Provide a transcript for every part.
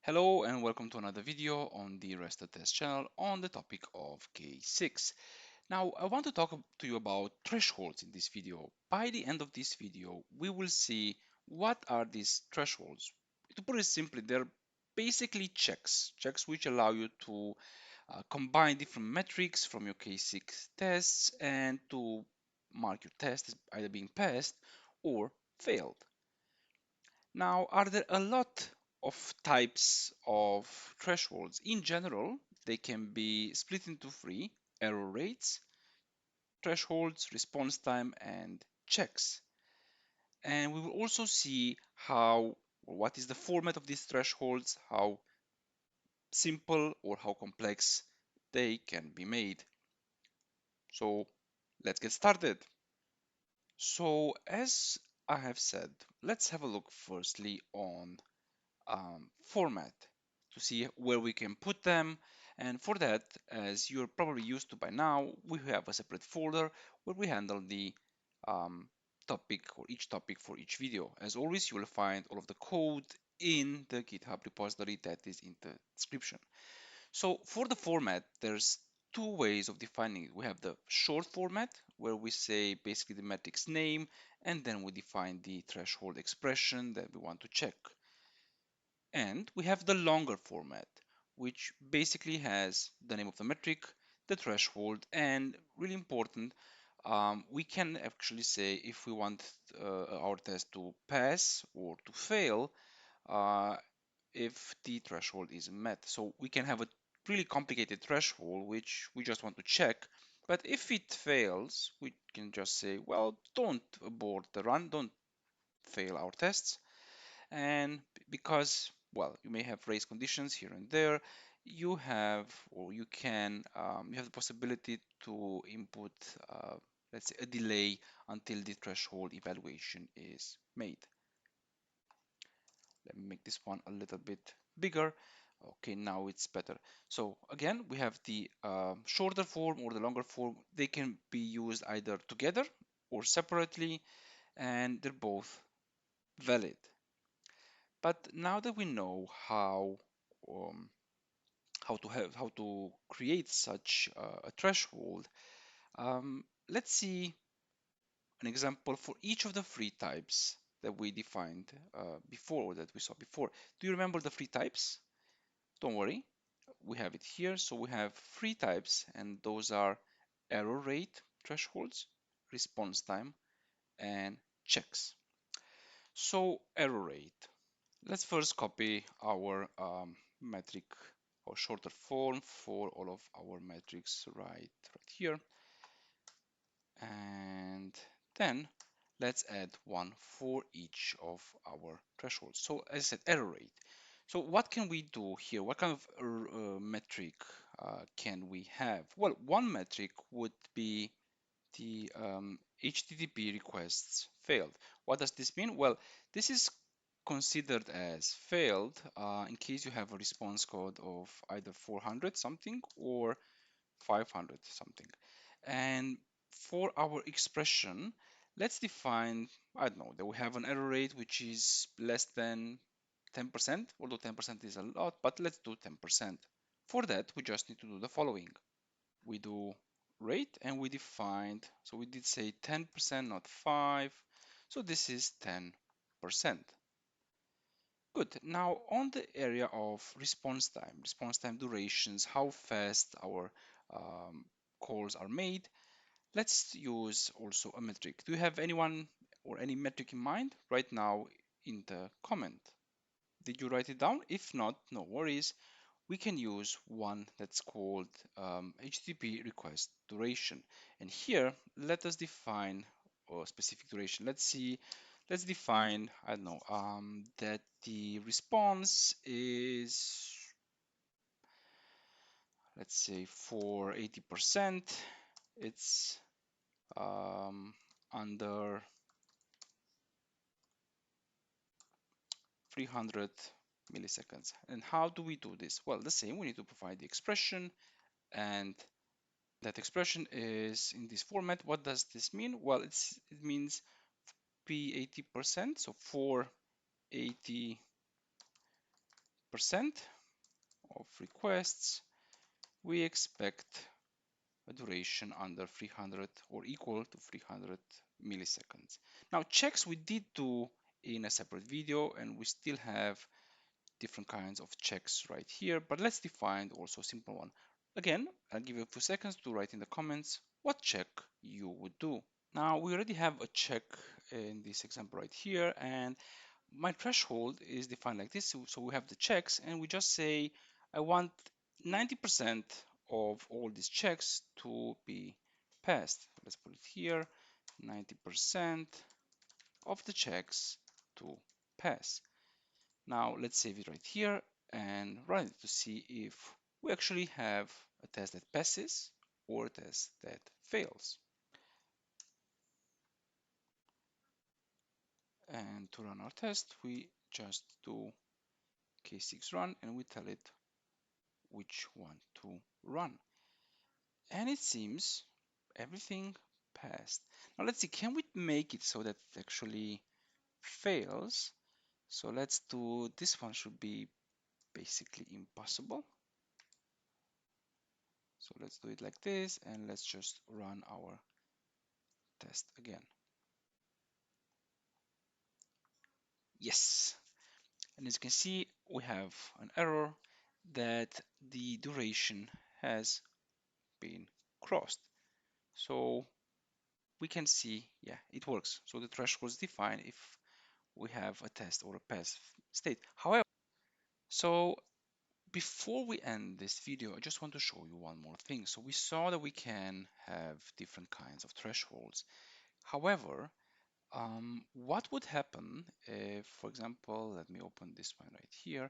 Hello and welcome to another video on the Rest Test channel on the topic of case 6. Now I want to talk to you about thresholds in this video. By the end of this video we will see what are these thresholds. To put it simply, they're basically checks which allow you to combine different metrics from your case 6 tests and to mark your test as either being passed or failed. Now, are there a lot of types of thresholds? In general, they can be split into three: error rates, thresholds, response time, and checks. And we will also see how or what is the format of these thresholds, how simple or how complex they can be made. So let's get started. So as I have said, let's have a look firstly on format to see where we can put them. And for that, as you're probably used to by now, we have a separate folder where we handle the um, topic or each topic for each video. As always, you will find all of the code in the GitHub repository that is in the description. So for the format, there's two ways of defining it. We have the short format where we say basically the metric's name, and then we define the threshold expression that we want to check. And we have the longer format, which basically has the name of the metric, the threshold, and really important, we can actually say if we want our test to pass or to fail, uh, if the threshold is met. So we can have a really complicated threshold, which we just want to check. But if it fails, we can just say, well, don't abort the run, don't fail our tests. And because, well, you may have race conditions here and there, you have or you can you have the possibility to input let's say a delay until the threshold evaluation is made. Let me make this one a little bit bigger. Okay, now it's better. So again, we have the shorter form or the longer form. They can be used either together or separately, and they're both valid. But now that we know um, how to create such a threshold, let's see an example for each of the three types that we defined before, or that we saw before. Do you remember the three types? Don't worry, we have it here. So we have three types, and those are error rate thresholds, response time, and checks. So error rate. Let's first copy our metric or shorter form for all of our metrics right here. And then let's add one for each of our thresholds. So as I said, error rate. So what can we do here? What kind of metric can we have? Well, one metric would be the HTTP requests failed. What does this mean? Well, this is considered as failed in case you have a response code of either 400 something or 500 something. And for our expression, let's define, I don't know, that we have an error rate which is less than 10%, although 10% is a lot, but let's do 10%. For that, we just need to do the following. We do rate and we defined, so we did say 10%, not 5. So this is 10%. Good. Now on the area of response time durations, how fast our calls are made, let's use also a metric. Do you have anyone or any metric in mind right now in the comment? Did you write it down? If not, no worries. We can use one that's called HTTP request duration. And here, let us define a specific duration. Let's define, I don't know, that the response is, let's say for 80%, it's under 300 milliseconds. And how do we do this? Well, the same, we need to provide the expression, and that expression is in this format. What does this mean? Well, it means P 80%, so for 80% of requests, we expect a duration under 300 or equal to 300 milliseconds. Now checks we did do in a separate video, and we still have different kinds of checks right here, but let's define also a simple one. Again, I'll give you a few seconds to write in the comments what check you would do. Now we already have a check in this example right here, and my threshold is defined like this. So we have the checks, and we just say I want 90% of all these checks to be passed. Let's put it here, 90% of the checks to pass. Now let's save it right here and run it to see if we actually have a test that passes or a test that fails. And to run our test, we just do K6 run and we tell it which one to run. And it seems everything passed. Now let's see, can we make it so that it actually fails? So let's do, this one should be basically impossible. So let's do it like this, and let's just run our test again. Yes, and as you can see, we have an error that the duration has been crossed. So we can see, yeah, it works. So the threshold is defined if we have a test or a pass state. However, so before we end this video, I just want to show you one more thing. So we saw that we can have different kinds of thresholds. However, what would happen if, for example, let me open this one right here,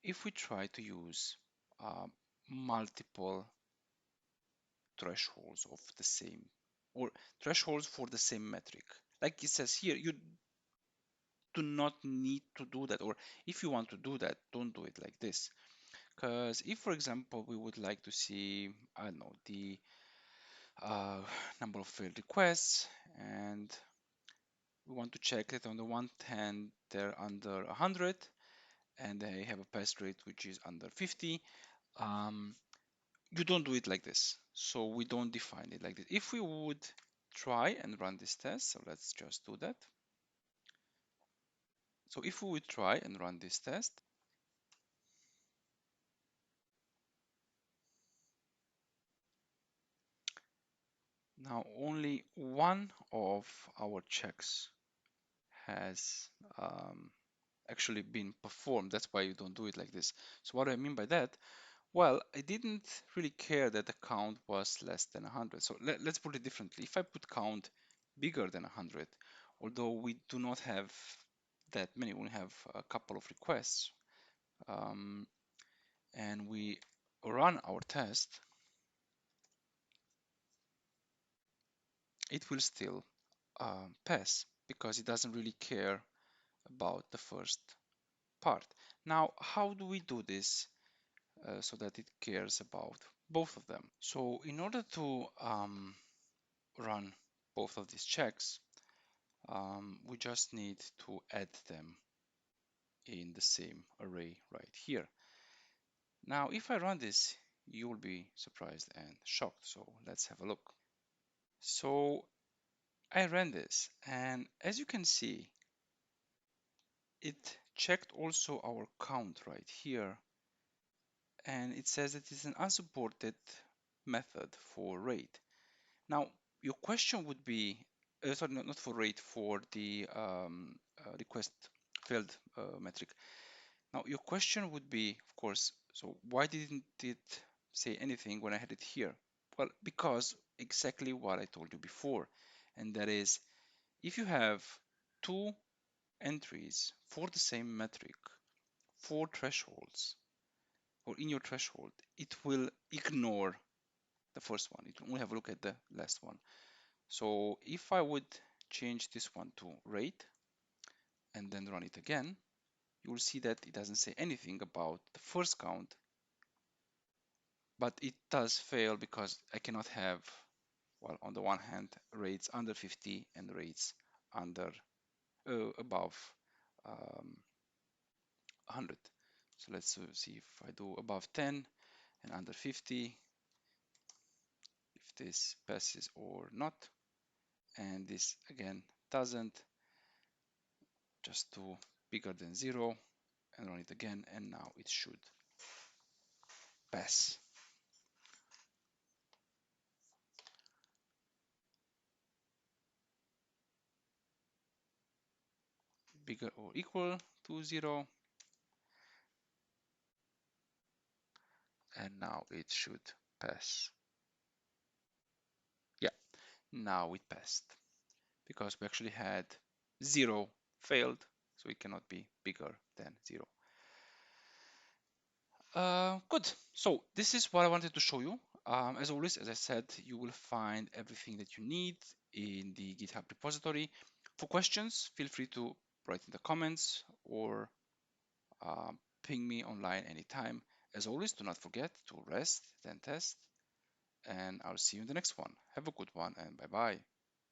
if we try to use multiple thresholds of the same, or thresholds for the same metric. Like it says here, you do not need to do that, or if you want to do that, don't do it like this. Because if, for example, we would like to see, I don't know, the number of failed requests, and we want to check it on the one hand, they're under 100, and they have a pass rate which is under 50. You don't do it like this. So we don't define it like this. If we would try and run this test, so let's just do that. So if we would try and run this test, now only one of our checks has actually been performed. That's why you don't do it like this. So what do I mean by that? Well, I didn't really care that the count was less than 100. So let's put it differently. If I put count bigger than 100, although we do not have that many, we have a couple of requests, and we run our test, it will still pass because it doesn't really care about the first part. Now, how do we do this so that it cares about both of them? So in order to run both of these checks, we just need to add them in the same array right here. Now, if I run this, you will be surprised and shocked. So let's have a look. So I ran this, and as you can see, it checked also our count right here, and it says that it's an unsupported method for rate. Now, your question would be, sorry, not for rate, for the request failed metric. Now, your question would be, of course, so why didn't it say anything when I had it here? Well, because exactly what I told you before, and that is, if you have two entries for the same metric, four thresholds, or in your threshold, it will ignore the first one. It will only have a look at the last one. So if I would change this one to rate and then run it again, you will see that it doesn't say anything about the first count, but it does fail because I cannot have, well, on the one hand, rates under 50 and rates under above 100. So let's see if I do above 10 and under 50, if this passes or not. And this again doesn't. Just do bigger than 0 and run it again, and now it should pass. Bigger or equal to 0, and now it should pass. Yeah, now it passed because we actually had 0 failed, so it cannot be bigger than 0. Good. So this is what I wanted to show you. As always, as I said, you will find everything that you need in the GitHub repository. For questions, feel free to write in the comments or ping me online anytime. As always, do not forget to rest, then test, and I'll see you in the next one. Have a good one, and bye-bye.